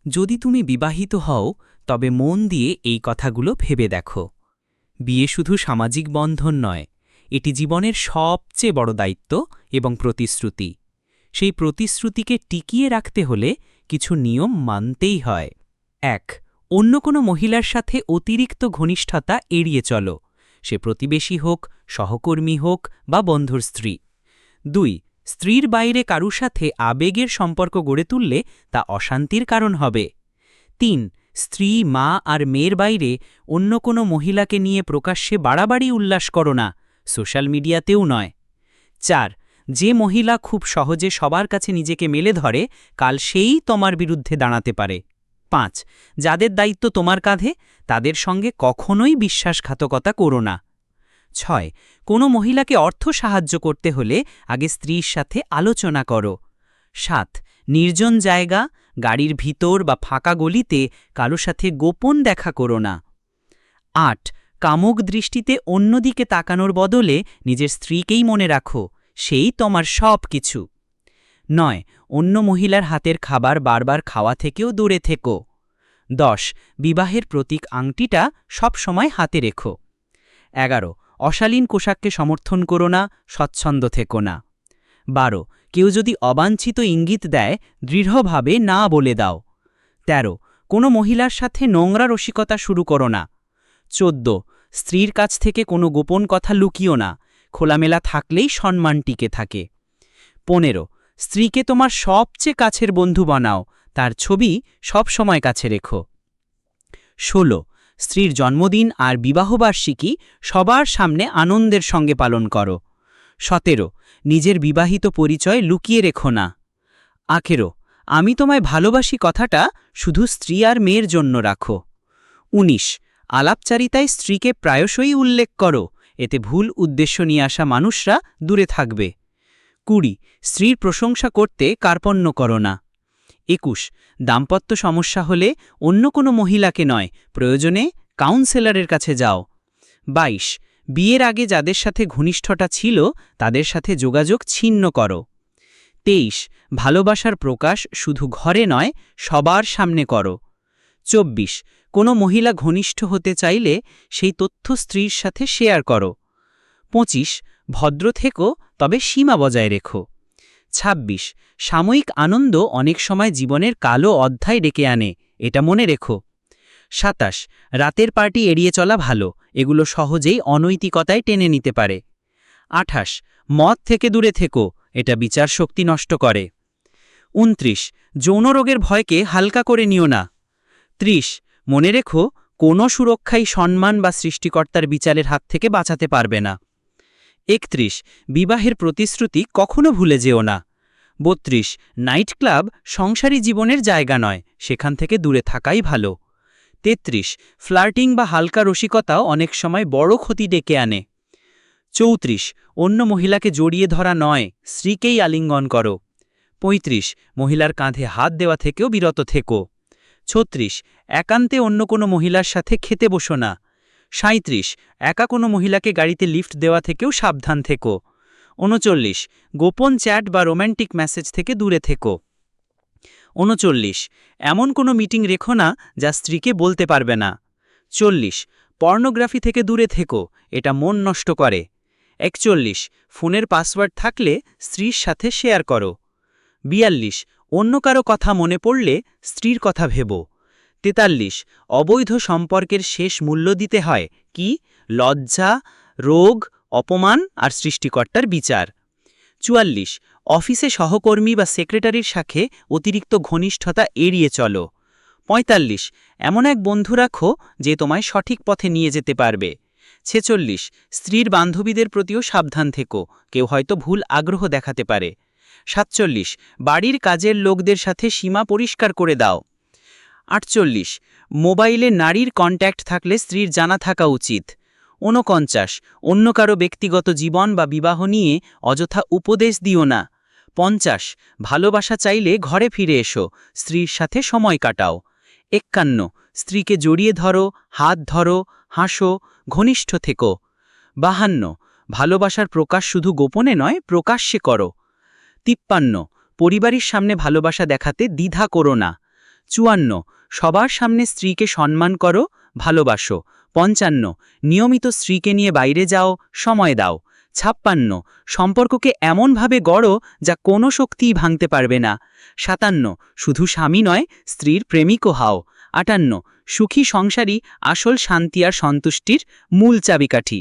যদি তুমি বিবাহিত হও তবে মন দিয়ে এই কথাগুলো ভেবে দেখো। বিয়ে শুধু সামাজিক বন্ধন নয়, এটি জীবনের সবচেয়ে বড় দায়িত্ব এবং প্রতিশ্রুতি। সেই প্রতিশ্রুতিকে টিকিয়ে রাখতে হলে কিছু নিয়ম মানতেই হয়। ১. অন্য কোনো মহিলার সাথে অতিরিক্ত ঘনিষ্ঠতা এড়িয়ে চলো, সে প্রতিবেশী হোক, সহকর্মী হোক বা বন্ধুর স্ত্রী। ২. স্ত্রীর বাইরে কারুর সাথে আবেগের সম্পর্ক গড়ে তুললে তা অশান্তির কারণ হবে। ৩. স্ত্রী, মা আর মেয়ের বাইরে অন্য কোনো মহিলাকে নিয়ে প্রকাশ্যে বাড়াবাড়ি উল্লাস করো না, সোশ্যাল মিডিয়াতেও নয়। ৪. যে মহিলা খুব সহজে সবার কাছে নিজেকে মেলে ধরে, কাল সেই তোমার বিরুদ্ধে দাঁড়াতে পারে। ৫. যাদের দায়িত্ব তোমার কাঁধে, তাদের সঙ্গে কখনোই বিশ্বাসঘাতকতা করো না। ৬. কোনো মহিলাকে অর্থ সাহায্য করতে হলে আগে স্ত্রীর সাথে আলোচনা করো। ৭. নির্জন জায়গা, গাড়ির ভিতর বা ফাঁকা গলিতে কারো সাথে গোপন দেখা করো না। ৮. কামুক দৃষ্টিতে অন্যদিকে তাকানোর বদলে নিজের স্ত্রীকেই মনে রাখো, সেই তোমার সব কিছু। ৯. অন্য মহিলার হাতের খাবার বারবার খাওয়া থেকেও দূরে থেকো। ১০. বিবাহের প্রতীক আংটিটা সব সময় হাতে রেখো। ১১. অশালীন পোশাককে সমর্থন করো না, স্বচ্ছন্দ থেকো না। ১২. কেউ যদি অবাঞ্ছিত ইঙ্গিত দেয়, দৃঢ়ভাবে না বলে দাও। ১৩. কোনো মহিলার সাথে নোংরা রসিকতা শুরু করো না। ১৪. স্ত্রীর কাছ থেকে কোনো গোপন কথা লুকিও না, খোলামেলা থাকলেই সম্মান টিকে থাকে। ১৫. স্ত্রীকে তোমার সবচেয়ে কাছের বন্ধু বানাও, তার ছবি সব সময় কাছে রেখো। ১৬. স্ত্রীর জন্মদিন আর বিবাহবার্ষিকী সবার সামনে আনন্দের সঙ্গে পালন করো। ১৭. নিজের বিবাহিত পরিচয় লুকিয়ে রেখো না। ১৮. আমি তোমায় ভালোবাসি কথাটা শুধু স্ত্রী আর মেয়ের জন্য রাখো। ১৯. আলাপচারিতায় স্ত্রীকে প্রায়শই উল্লেখ করো, এতে ভুল উদ্দেশ্য নিয়ে আসা মানুষরা দূরে থাকবে। ২০. স্ত্রীর প্রশংসা করতে কার্পণ্য করো না। ২১. দাম্পত্য সমস্যা হলে অন্য কোনো মহিলাকে নয়, প্রয়োজনে কাউন্সেলরের কাছে যাও। ২২. বিয়ের আগে যাদের সাথে ঘনিষ্ঠতা ছিল তাদের সাথে যোগাযোগ ছিন্ন করো। ২৩. ভালোবাসার প্রকাশ শুধু ঘরে নয়, সবার সামনে করো। ২৪. কোনো মহিলা ঘনিষ্ঠ হতে চাইলে সেই তথ্য স্ত্রীর সাথে শেয়ার করো। ২৫. ভদ্র থেকো, তবে সীমা বজায় রেখো। ২৬. সাময়িক আনন্দ অনেক সময় জীবনের কালো অধ্যায় ডেকে আনে, এটা মনে রেখো। ২৭. রাতের পার্টি এড়িয়ে চলা ভালো, এগুলো সহজেই অনৈতিকতায় টেনে নিতে পারে। ২৮. মদ থেকে দূরে থেকো, এটা বিচার শক্তি নষ্ট করে। ২৯. যৌন রোগের ভয়কে হালকা করে নিও না। ৩০. মনে রেখো, কোনো সুরক্ষাই সম্মান বা সৃষ্টিকর্তার বিচারের হাত থেকে বাঁচাতে পারবে না। ৩১. বিবাহের প্রতিশ্রুতি কখনো ভুলে যেও না। ৩২. নাইট ক্লাব সংসারী জীবনের জায়গা নয়, সেখান থেকে দূরে থাকাই ভালো। ৩৩. ফ্লার্টিং বা হালকা রসিকতাও অনেক সময় বড় ক্ষতি ডেকে আনে। ৩৪. অন্য মহিলাকে জড়িয়ে ধরা নয়, স্ত্রীকেই আলিঙ্গন করো। ৩৫. মহিলার কাঁধে হাত দেওয়া থেকেও বিরত থেকো। ৩৬. একান্তে অন্য কোনো মহিলার সাথে খেতে বসো না। ৩৭. একা কোনো মহিলাকে গাড়িতে লিফট দেওয়া থেকেও সাবধান থেকো। ৩৯. গোপন চ্যাট বা রোম্যান্টিক মেসেজ থেকে দূরে থেকো। ৩৯. এমন কোনো মিটিং রেখো না যা স্ত্রীকে বলতে পারবে না। ৪০. পর্নোগ্রাফি থেকে দূরে থেকো, এটা মন নষ্ট করে। ৪১. ফোনের পাসওয়ার্ড থাকলে স্ত্রীর সাথে শেয়ার করো। ৪২. অন্য কারো কথা মনে পড়লে স্ত্রীর কথা ভেবো। ৪৩. অবৈধ সম্পর্কের শেষ মূল্য দিতে হয় কি? লজ্জা, রোগ, অপমান আর সৃষ্টিকর্তার বিচার। ৪৪. অফিসে সহকর্মী বা সেক্রেটারির সাথে অতিরিক্ত ঘনিষ্ঠতা এড়িয়ে চলো। ৪৫. এমন এক বন্ধু রাখো যে তোমায় সঠিক পথে নিয়ে যেতে পারবে। ৪৬. স্ত্রীর বান্ধবীদের প্রতিও সাবধান থেকো, কেউ হয়তো ভুল আগ্রহ দেখাতে পারে। ৪৭. বাড়ির কাজের লোকদের সাথে সীমা পরিষ্কার করে দাও। ৪৮. মোবাইলে নারীর কন্ট্যাক্ট থাকলে স্ত্রীর জানা থাকা উচিত। ৪৯. অন্য কারো ব্যক্তিগত জীবন বা বিবাহ নিয়ে অযথা উপদেশ দিও না। ৫০. ভালোবাসা চাইলে ঘরে ফিরে এসো, স্ত্রীর সাথে সময় কাটাও। ৫১. স্ত্রীকে জড়িয়ে ধরো, হাত ধরো, হাসো, ঘনিষ্ঠ থেকো। ৫২. ভালোবাসার প্রকাশ শুধু গোপনে নয়, প্রকাশ্যে করো। ৫৩. পরিবারের সামনে ভালোবাসা দেখাতে দ্বিধা করো না। 54 সবার সামনে স্ত্রীকে সম্মান করো, ভালোবাসো। 55 নিয়মিত স্ত্রীকে নিয়ে বাইরে যাও, সময় দাও। 56 সম্পর্ককে এমনভাবে গড়ো যা কোনো শক্তিই ভাঙতে পারবে না। 57 শুধু স্বামী নয়, স্ত্রীর প্রেমিকও হও। 58 সুখী সংসারই আসল শান্তি আর সন্তুষ্টির মূল চাবিকাঠি।